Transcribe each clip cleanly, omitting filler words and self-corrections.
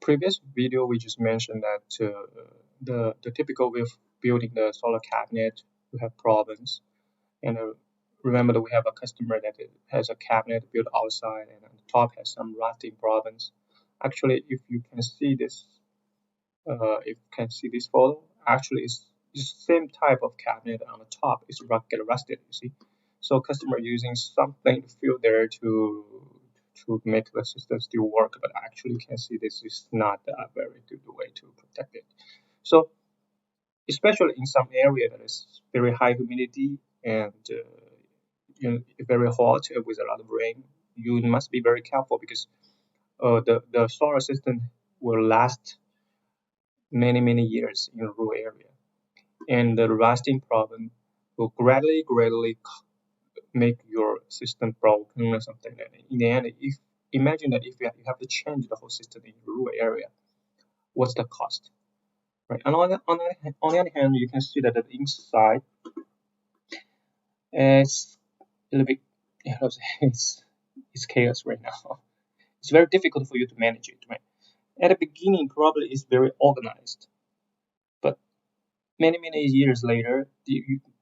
Previous video we just mentioned that the typical way of building the solar cabinet we have problems, and remember that we have a customer that has a cabinet built outside and on the top has some rusting problems. Actually, if you can see this, if you can see this photo, actually it's the same type of cabinet on the top is get rusted. You see, so customer using something to fill there to make the system still work, but actually you can see this is not a very good way to protect it. So especially in some area that is very high humidity and very hot with a lot of rain, you must be very careful because the solar system will last many years in a rural area, and the rusting problem will gradually make your system broken or something. And in the end, if imagine that if you have to change the whole system in a rural area, what's the cost, right? And on the other hand, you can see that the inside is a little bit, it's chaos right now. It's very difficult for you to manage it, right? At the beginning, probably it's very organized, but many years later,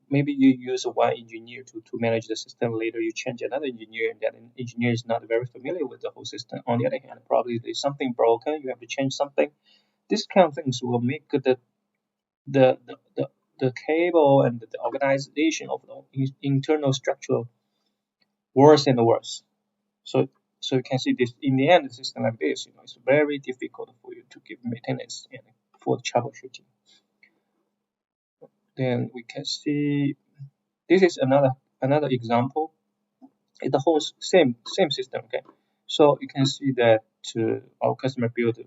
maybe you use one engineer to manage the system. Later, you change another engineer, and that engineer is not very familiar with the whole system. On the other hand, probably there's something broken. You have to change something. This kind of things will make the the, the cable and the organization of the internal structure worse and worse. So so you can see this in the end, a system like this, it's very difficult for you to give maintenance and for troubleshooting. Then we can see this is another example. It's the whole same system. Okay, so you can see that our customer built,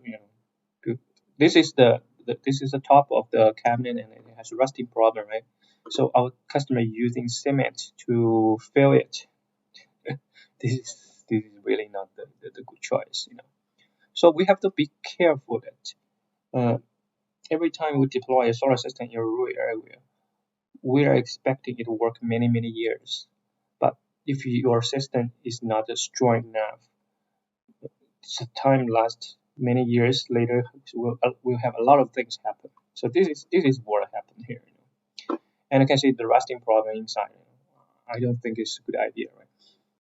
built, this is this is the top of the cabinet and it has a rusting problem, right? So our customer using cement to fill it. This is really not the good choice. So we have to be careful that every time we deploy a solar system in a rural area, we are expecting it to work many years. But if your system is not strong enough, the time lasts many years later. We'll have a lot of things happen. So this is what happened here. And you can see the rusting problem inside. I don't think it's a good idea, right?